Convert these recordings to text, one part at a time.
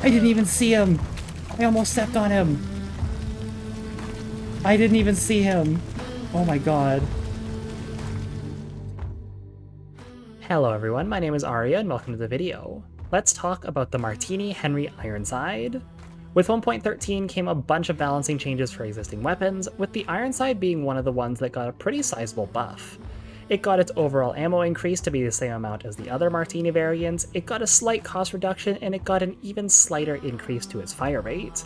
I didn't even see him! I almost stepped on him! I didn't even see him! Oh my god. Hello everyone, my name is Arya and welcome to the video. Let's talk about the Martini Ironside. With 1.13 came a bunch of balancing changes for existing weapons, with the Ironside being one of the ones that got a pretty sizable buff. It got its overall ammo increase to be the same amount as the other Martini variants, it got a slight cost reduction, and it got an even slighter increase to its fire rate.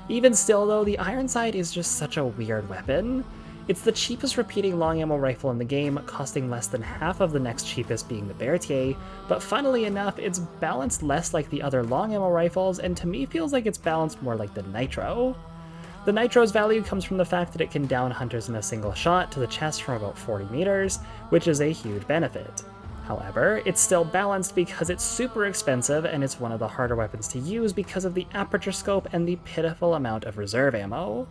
Even still though, the Ironside is just such a weird weapon. It's the cheapest repeating long ammo rifle in the game, costing less than half of the next cheapest being the Berthier, but funnily enough, it's balanced less like the other long ammo rifles, and to me feels like it's balanced more like the Nitro. The Nitro's value comes from the fact that it can down hunters in a single shot to the chest from about 40 meters, which is a huge benefit. However, it's still balanced because it's super expensive and it's one of the harder weapons to use because of the aperture scope and the pitiful amount of reserve ammo.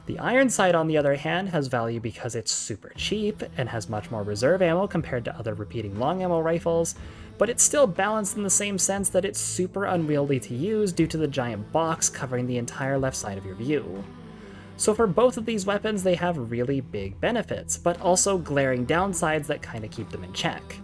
The Ironside, on the other hand, has value because it's super cheap and has much more reserve ammo compared to other repeating long ammo rifles, but it's still balanced in the same sense that it's super unwieldy to use due to the giant box covering the entire left side of your view. So for both of these weapons, they have really big benefits, but also glaring downsides that kinda keep them in check.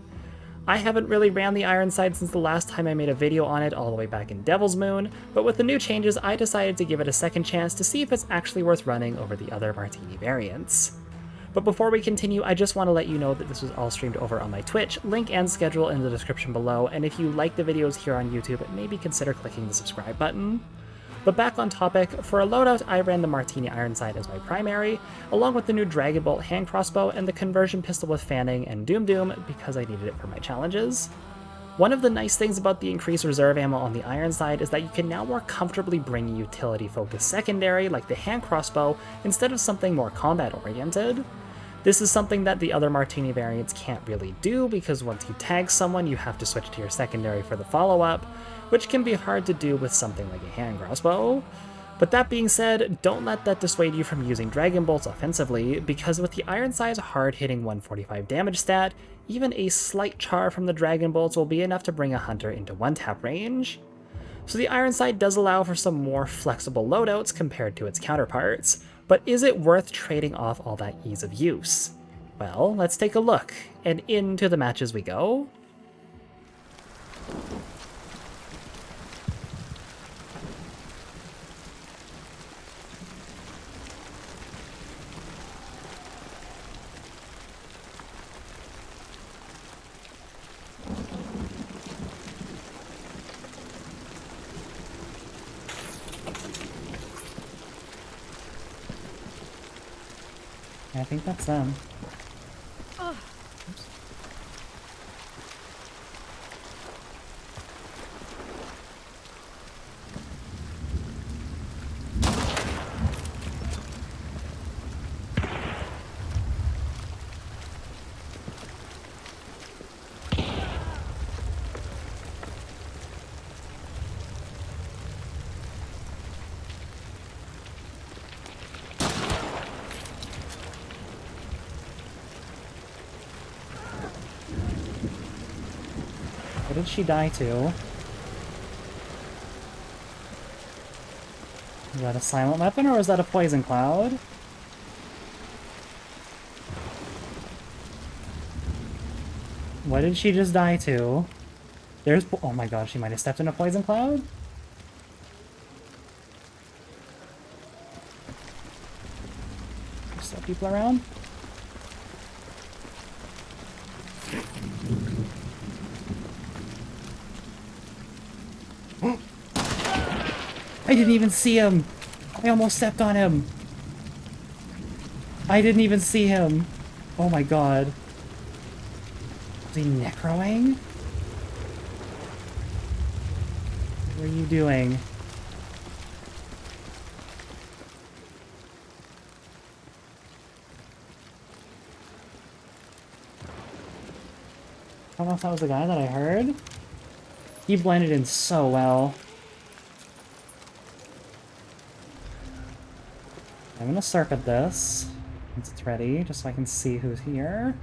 I haven't really ran the Ironside since the last time I made a video on it all the way back in Devil's Moon, but with the new changes I decided to give it a second chance to see if it's actually worth running over the other Martini variants. But before we continue, I just want to let you know that this was all streamed over on my Twitch, link and schedule in the description below, and if you like the videos here on YouTube, maybe consider clicking the subscribe button. But back on topic, for a loadout I ran the Martini Ironside as my primary, along with the new Dragon Bolt hand crossbow and the conversion pistol with fanning and Doom because I needed it for my challenges. One of the nice things about the increased reserve ammo on the Ironside is that you can now more comfortably bring a utility-focused secondary like the hand crossbow instead of something more combat-oriented. This is something that the other Martini variants can't really do because once you tag someone you have to switch to your secondary for the follow-up, which can be hard to do with something like a hand crossbow. But that being said, don't let that dissuade you from using Dragon Bolts offensively, because with the Ironside's hard-hitting 145 damage stat, even a slight char from the Dragon Bolts will be enough to bring a hunter into one-tap range. So the Ironside does allow for some more flexible loadouts compared to its counterparts, but is it worth trading off all that ease of use? Well, let's take a look, and into the matches we go. I think that's them. Oops. What did she die to? Is that a silent weapon or is that a poison cloud? What did she just die to? Oh my god, she might have stepped in a poison cloud? There's still people around? I didn't even see him! I almost stepped on him! I didn't even see him! Oh my god. Was he necroing? What are you doing? I don't know if that was the guy that I heard. He blended in so well. I'm gonna circuit this once it's ready, just so I can see who's here.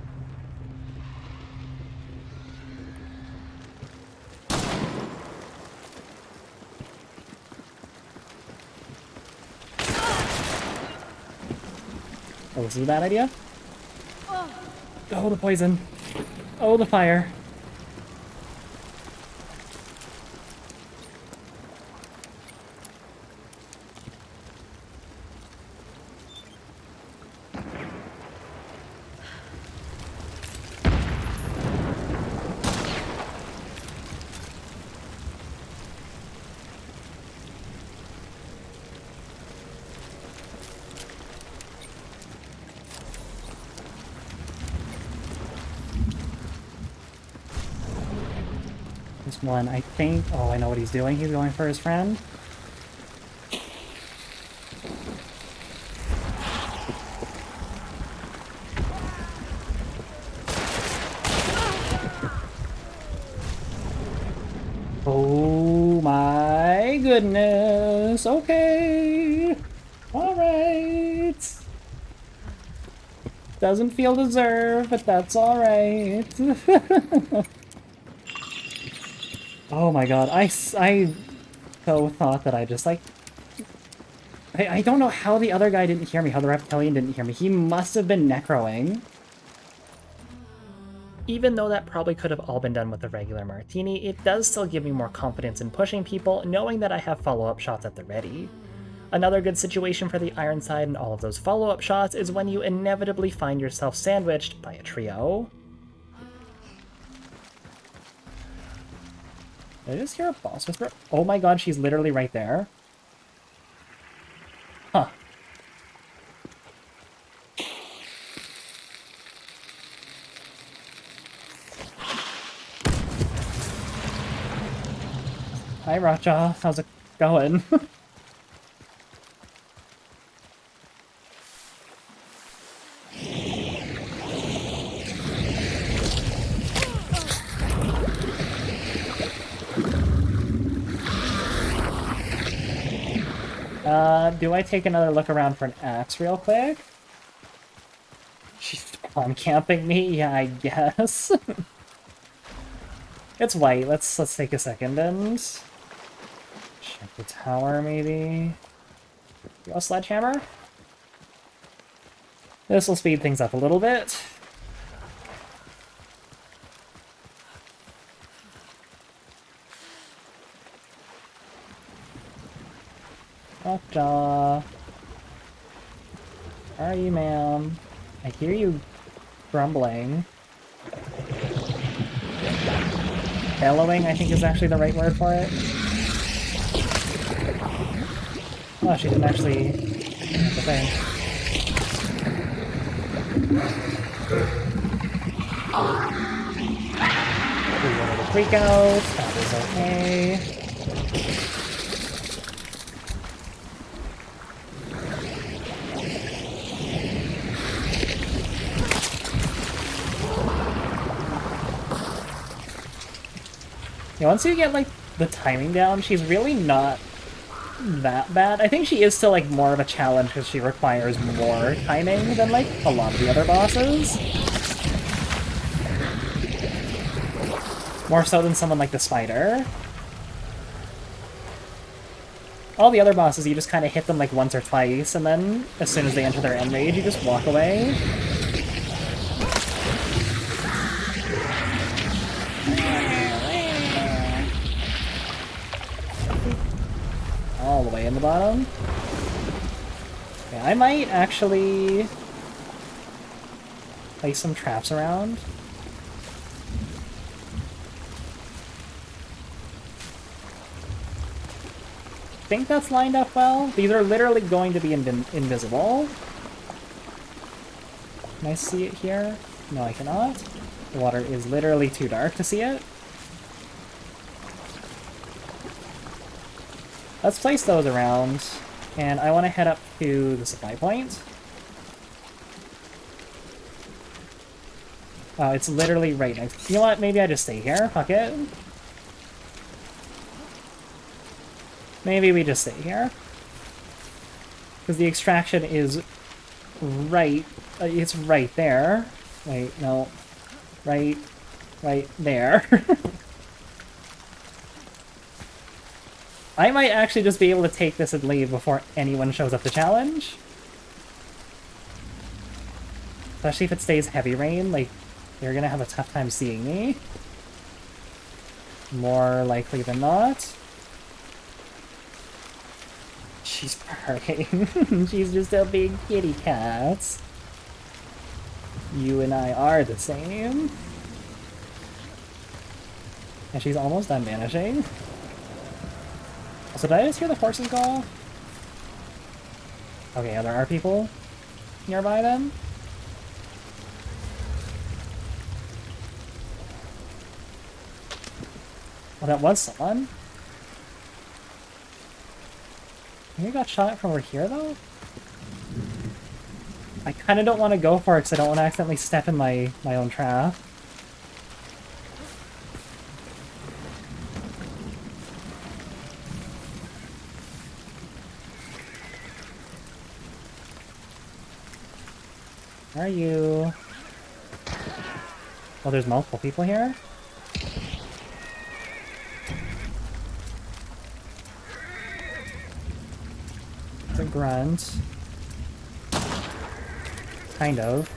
Oh, this is a bad idea. Oh, the poison. Oh, the fire. This one, I think... Oh, I know what he's doing. He's going for his friend. Oh my goodness. Okay. Alright. Doesn't feel deserved, but that's alright. Oh my god, I so thought that I just, like... I don't know how the other guy didn't hear me, how the reptilian didn't hear me. He must have been necroing. Even though that probably could have all been done with a regular Martini, it does still give me more confidence in pushing people, knowing that I have follow-up shots at the ready. Another good situation for the Ironside and all of those follow-up shots is when you inevitably find yourself sandwiched by a trio. Did I just hear a boss whisper? Oh my god, she's literally right there. Huh. Hi, Racha. How's it going? Do I take another look around for an axe real quick? She's on camping me? Yeah, I guess. It's white. Let's take a second and check the tower, maybe. You got a sledgehammer? This will speed things up a little bit. Lockjaw. Where are you, ma'am? I hear you grumbling. Bellowing, I think, is actually the right word for it. Oh, she didn't actually... That's the thing. We wanted to freak out. That is okay. Yeah, once you get, like, the timing down, she's really not that bad. I think she is still, like, more of a challenge because she requires more timing than, like, a lot of the other bosses. More so than someone like the spider. All the other bosses, you just kind of hit them, like, once or twice, and then as soon as they enter their end rage, you just walk away. All the way in the bottom. Okay, I might actually place some traps around. I think that's lined up well. These are literally going to be invisible. Can I see it here? No, I cannot. The water is literally too dark to see it. Let's place those around, and I want to head up to the supply point. Oh, it's literally right next. You know what? Maybe I just stay here. Fuck it. Maybe we just stay here. Because the extraction is right... it's right there. Wait, no. Right there. I might actually just be able to take this and leave before anyone shows up to challenge. Especially if it stays heavy rain, like, you're gonna have a tough time seeing me. More likely than not. She's purring. She's just a big kitty cat. You and I are the same. And she's almost done vanishing. So did I just hear the horses go? Okay, yeah, there are people nearby then. Well, that was someone. I think I got shot from over here, though? I kind of don't want to go for it because I don't want to accidentally step in my own trap. Where are you? Well, there's multiple people here. It's a grunt. Kind of.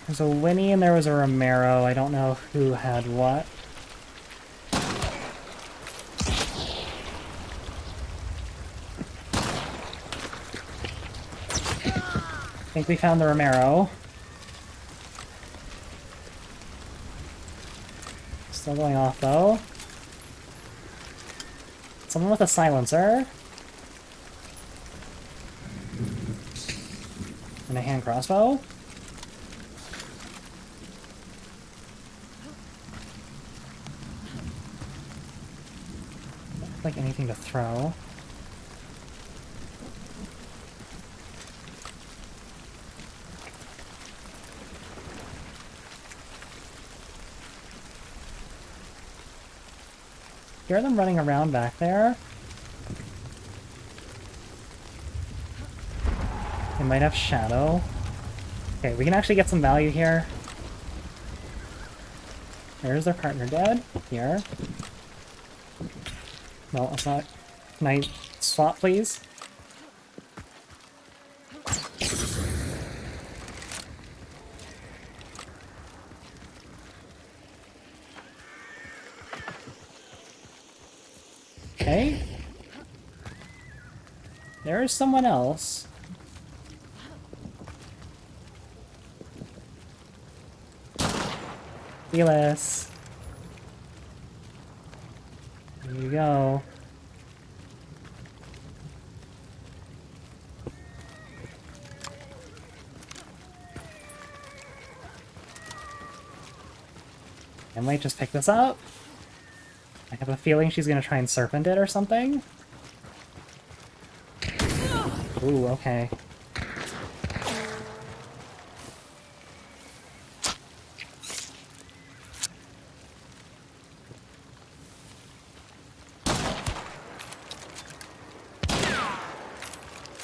There's a Winnie and there was a Romero. I don't know who had what. I think we found the Romero. Still going off though. Someone with a silencer. And a hand crossbow. Doesn't look like anything to throw. Hear them running around back there. They might have shadow. Okay, we can actually get some value here. There's their partner dead. Here. No, it's not. Can I swap, please? Okay. There is someone else. Felis. Here you go. I might just pick this up. I have a feeling she's gonna try and serpent it or something. Ooh, okay.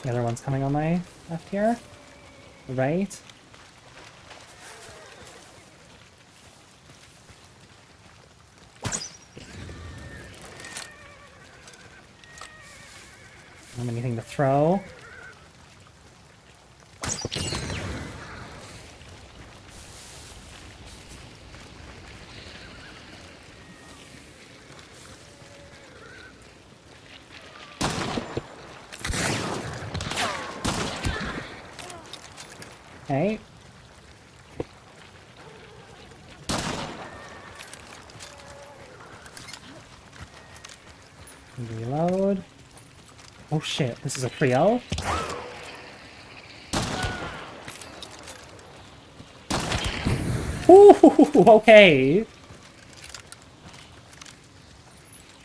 The other one's coming on my left here. Right. Don't have anything to throw. Okay. Reload. Oh shit, this is a trio? Ooh, okay!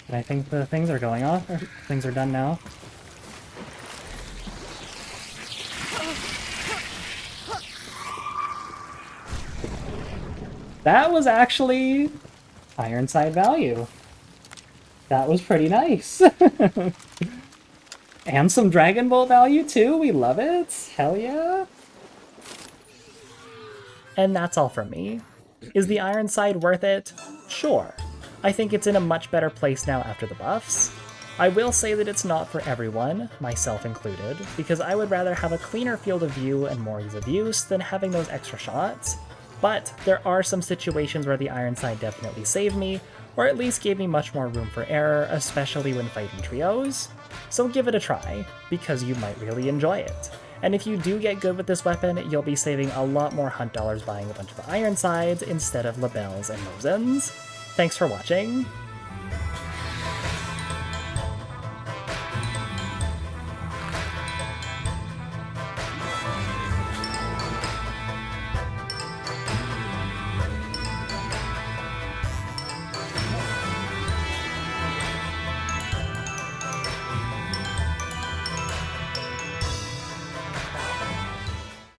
And I think the things are going off, or things are done now. That was actually Ironside value. That was pretty nice. And some Dragon Bolt value too, we love it. Hell yeah. And that's all from me. Is the Ironside worth it? Sure. I think it's in a much better place now after the buffs. I will say that it's not for everyone, myself included, because I would rather have a cleaner field of view and more ease of use than having those extra shots, but there are some situations where the Ironside definitely saved me, or at least gave me much more room for error, especially when fighting trios. So give it a try, because you might really enjoy it. And if you do get good with this weapon, you'll be saving a lot more hunt dollars buying a bunch of Ironsides instead of labels and Mosins. Thanks for watching.